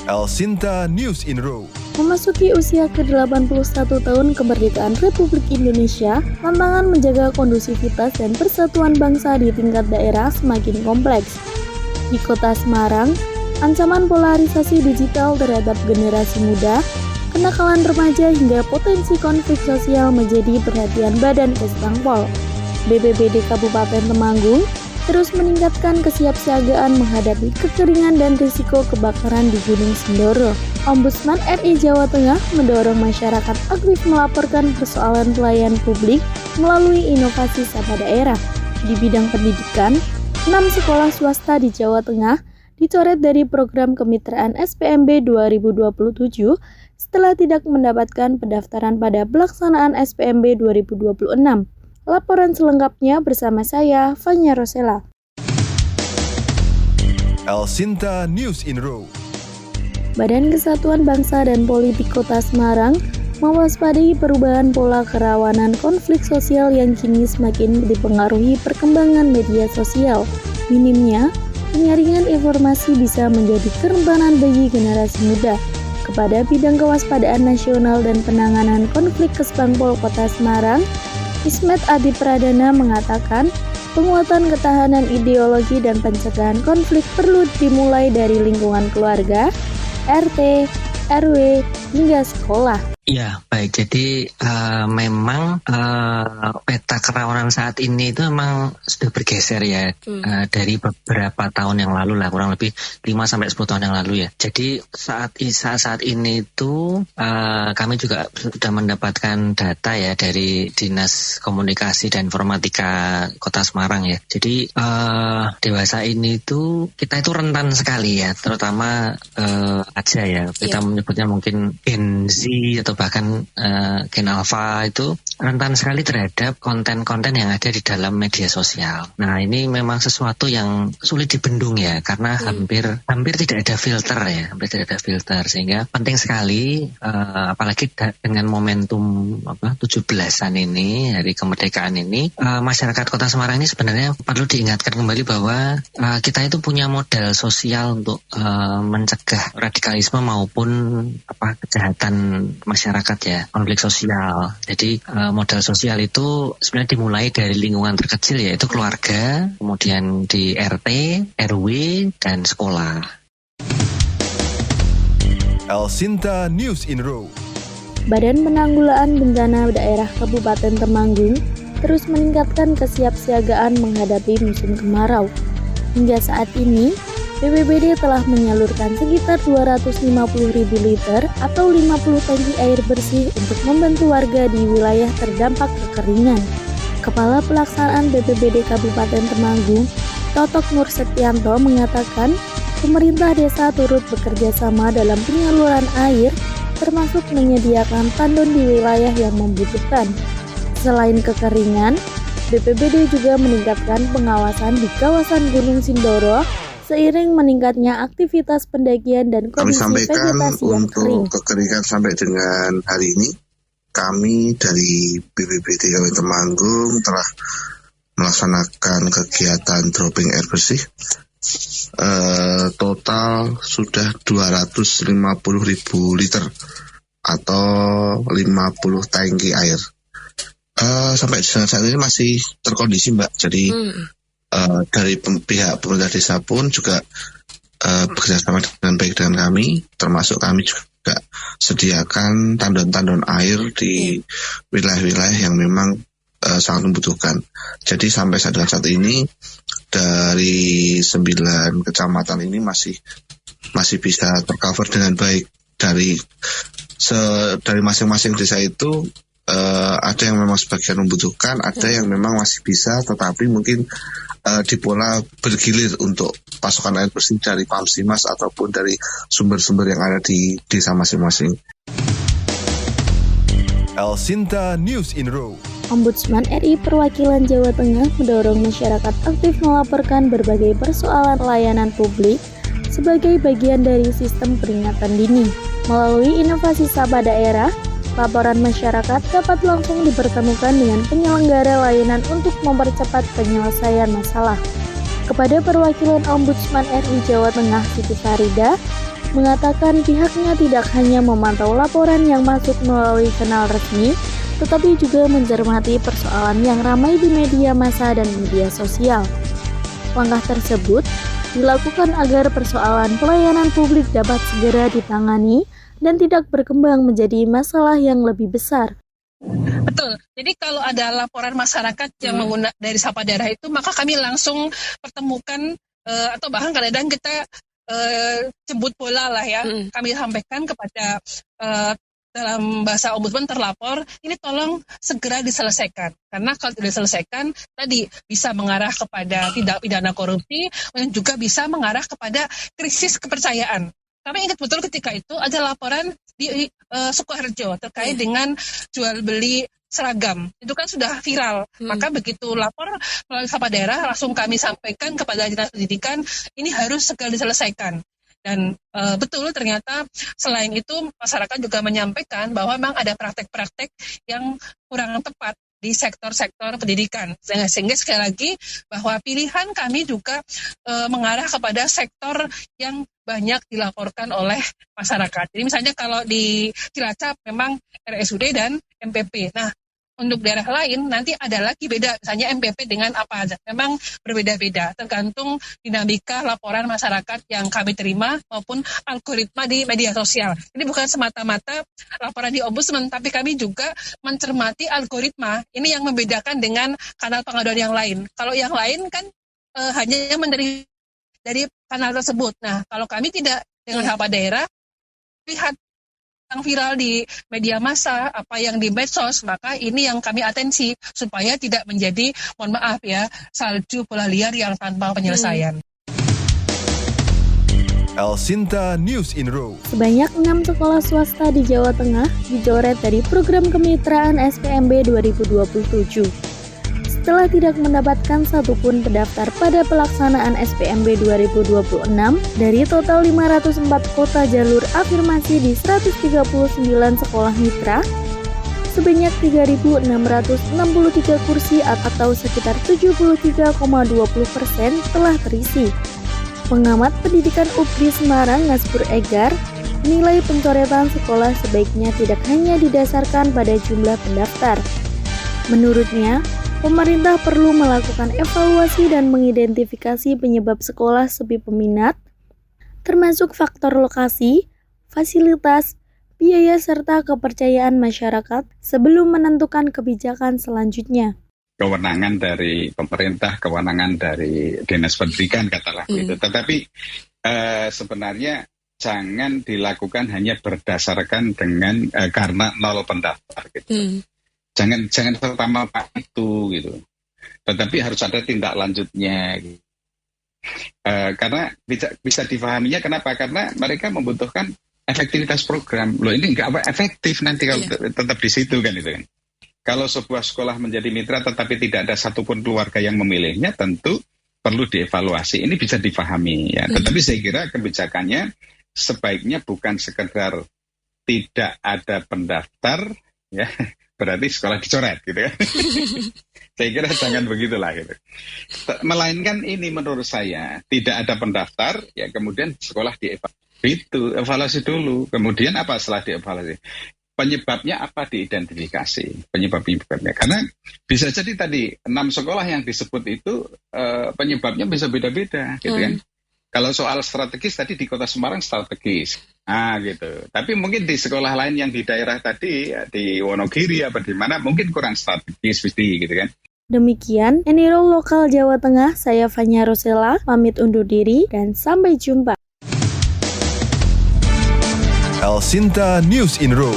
El Sinta News in Row. Memasuki usia ke-81 tahun kemerdekaan Republik Indonesia, tantangan menjaga kondusivitas dan persatuan bangsa di tingkat daerah semakin kompleks. Di Kota Semarang, ancaman polarisasi digital terhadap generasi muda, kenakalan remaja hingga potensi konflik sosial menjadi perhatian Badan Kesbangpol. BPBD Kabupaten Temanggung terus meningkatkan kesiapsiagaan menghadapi kekeringan dan risiko kebakaran di Gunung Sindoro. Ombudsman RI Jawa Tengah mendorong masyarakat aktif melaporkan persoalan pelayanan publik melalui inovasi Sapa Daerah. Di bidang pendidikan, 6 sekolah swasta di Jawa Tengah dicoret dari program kemitraan SPMB 2027 setelah tidak mendapatkan pendaftaran pada pelaksanaan SPMB 2026. Laporan selengkapnya bersama saya, Fanya Rosela. El Sinta News in Row. Badan Kesatuan Bangsa dan Politik Kota Semarang mewaspadai perubahan pola kerawanan konflik sosial yang kini semakin dipengaruhi perkembangan media sosial. Minimnya, penyaringan informasi bisa menjadi kerentanan bagi generasi muda. Kepada Bidang Kewaspadaan Nasional dan Penanganan Konflik Kesbangpol Kota Semarang, Ismet Adi Pradana mengatakan, penguatan ketahanan ideologi dan pencegahan konflik perlu dimulai dari lingkungan keluarga, RT, RW, hingga sekolah. Ya, baik. Jadi memang peta kerawanan saat ini itu memang sudah bergeser ya dari beberapa tahun yang lalu lah, kurang lebih 5-10 tahun yang lalu ya. Jadi saat ini itu kami juga sudah mendapatkan data ya dari Dinas Komunikasi dan Informatika Kota Semarang ya. Jadi dewasa ini itu kita itu rentan sekali ya, terutama aja ya. Kita menyebutnya mungkin Gen Z atau bahkan Gen Alpha itu rentan sekali terhadap konten-konten yang ada di dalam media sosial. Nah, ini memang sesuatu yang sulit dibendung ya, karena hampir tidak ada filter ya, hampir tidak ada filter, sehingga penting sekali apalagi dengan momentum 17-an ini, hari kemerdekaan ini, masyarakat Kota Semarang ini sebenarnya perlu diingatkan kembali bahwa kita itu punya modal sosial untuk mencegah radikalisme maupun kejahatan masyarakat ya, konflik sosial. Jadi modal sosial itu sebenarnya dimulai dari lingkungan terkecil, yaitu keluarga, kemudian di RT, RW, dan sekolah. El Sinta News in Row. Badan Penanggulangan Bencana Daerah Kabupaten Temanggung terus meningkatkan kesiapsiagaan menghadapi musim kemarau. Hingga saat ini, BPBD telah menyalurkan sekitar 250.000 liter atau 50 tangki air bersih untuk membantu warga di wilayah terdampak kekeringan. Kepala Pelaksanaan BPBD Kabupaten Temanggung, Totok Nur Setianto mengatakan, pemerintah desa turut bekerja sama dalam penyaluran air, termasuk menyediakan tandon di wilayah yang membutuhkan. Selain kekeringan, BPBD juga meningkatkan pengawasan di kawasan Gunung Sindoro seiring meningkatnya aktivitas pendakian dan kondisi vegetasi yang kering. Untuk kekeringan sampai dengan hari ini, kami dari BPBD Kabupaten Temanggung telah melaksanakan kegiatan dropping air bersih. Total sudah 250.000 liter atau 50 tangki air. Sampai saat ini masih terkondisi, Mbak. Jadi dari pihak pemerintah desa pun juga bekerjasama dengan baik dengan kami, termasuk kami juga sediakan tandon-tandon air di wilayah-wilayah yang memang sangat membutuhkan. Jadi sampai saat ini dari 9 kecamatan ini masih bisa tercover dengan baik. Dari masing-masing desa itu ada yang memang sebagian membutuhkan, ada yang memang masih bisa, tetapi mungkin di pola bergilir untuk pasokan air bersih dari Pamsimas ataupun dari sumber-sumber yang ada di desa masing-masing. El Sinta News in Row. Ombudsman RI Perwakilan Jawa Tengah mendorong masyarakat aktif melaporkan berbagai persoalan layanan publik sebagai bagian dari sistem peringatan dini. Melalui inovasi Sapa Daerah, laporan masyarakat dapat langsung dipertemukan dengan penyelenggara layanan untuk mempercepat penyelesaian masalah. Kepada perwakilan Ombudsman RI Jawa Tengah Siti Farida, mengatakan pihaknya tidak hanya memantau laporan yang masuk melalui kanal resmi, tetapi juga mencermati persoalan yang ramai di media massa dan media sosial. Langkah tersebut dilakukan agar persoalan pelayanan publik dapat segera ditangani dan tidak berkembang menjadi masalah yang lebih besar. Betul. Jadi kalau ada laporan masyarakat yang menggunakan dari Sapa Daerah itu, maka kami langsung pertemukan atau bahkan kadang-kadang kita jemput bola lah ya. Kami sampaikan kepada dalam bahasa ombudsman terlapor, ini tolong segera diselesaikan. Karena kalau tidak diselesaikan, tadi bisa mengarah kepada tindak pidana korupsi dan juga bisa mengarah kepada krisis kepercayaan. Kami ingat betul ketika itu ada laporan di Sukoharjo terkait dengan jual beli seragam. Itu kan sudah viral. Maka begitu lapor melalui Sapa Daerah, langsung kami sampaikan kepada Dinas Pendidikan, ini harus segera diselesaikan. Dan betul ternyata selain itu masyarakat juga menyampaikan bahwa memang ada praktek-praktek yang kurang tepat di sektor-sektor pendidikan. Sehingga sekali lagi bahwa pilihan kami juga mengarah kepada sektor yang banyak dilaporkan oleh masyarakat. Jadi misalnya kalau di Cilacap memang RSUD dan MPP. Nah, untuk daerah lain nanti ada lagi beda, misalnya MPP dengan apa aja. Memang berbeda-beda, tergantung dinamika laporan masyarakat yang kami terima maupun algoritma di media sosial. Ini bukan semata-mata laporan di Ombudsman, tapi kami juga mencermati algoritma. Ini yang membedakan dengan kanal pengaduan yang lain. Kalau yang lain kan hanya menerima dari kanal tersebut. Nah, kalau kami tidak dengan Sapa Daerah, lihat yang viral di media massa, apa yang di medsos, maka ini yang kami atensi supaya tidak menjadi, mohon maaf ya, salju bola liar yang tanpa penyelesaian. El Sinta News in Row. Sebanyak 6 sekolah swasta di Jawa Tengah dicoret dari program kemitraan SPMB 2027. Setelah tidak mendapatkan satupun pendaftar pada pelaksanaan SPMB 2026 dari total 504 kota jalur afirmasi di 139 sekolah mitra, sebanyak 3.663 kursi atau sekitar 73,20% telah terisi. Pengamat pendidikan UPDI Semarang Ngasbur Egar menilai pencoretan sekolah sebaiknya tidak hanya didasarkan pada jumlah pendaftar. Menurutnya, pemerintah perlu melakukan evaluasi dan mengidentifikasi penyebab sekolah sepi peminat, termasuk faktor lokasi, fasilitas, biaya serta kepercayaan masyarakat sebelum menentukan kebijakan selanjutnya. Kewenangan dari pemerintah, kewenangan dari Dinas Pendidikan katalah gitu. Tetapi sebenarnya jangan dilakukan hanya berdasarkan dengan karena nol pendaftar gitu. Jangan serta-merta itu gitu. Tetapi harus ada tindak lanjutnya. Gitu. Karena bisa difahaminya kenapa? Karena mereka membutuhkan efektivitas program. Loh ini nggak efektif nanti kalau tetap di situ kan itu kan. Kalau sebuah sekolah menjadi mitra tetapi tidak ada satupun keluarga yang memilihnya, tentu perlu dievaluasi. Ini bisa difahami ya. Tetapi saya kira kebijakannya sebaiknya bukan sekedar tidak ada pendaftar ya. Berarti sekolah dicoret gitu kan. Saya kira jangan begitulah gitu. Melainkan ini menurut saya tidak ada pendaftar ya kemudian sekolah dievaluasi. Itu evaluasi dulu. Kemudian apa setelah dievaluasi? Penyebabnya apa diidentifikasi. Penyebabnya. Karena bisa jadi tadi 6 sekolah yang disebut itu penyebabnya bisa beda-beda gitu kan. Kalau soal strategis tadi di Kota Semarang strategis. Gitu. Tapi mungkin di sekolah lain yang di daerah tadi, ya, di Wonogiri apa di mana mungkin kurang strategis gitu kan. Demikian Eniro Lokal Jawa Tengah, saya Fanya Rosella, pamit undur diri dan sampai jumpa. El Sinta News in Row.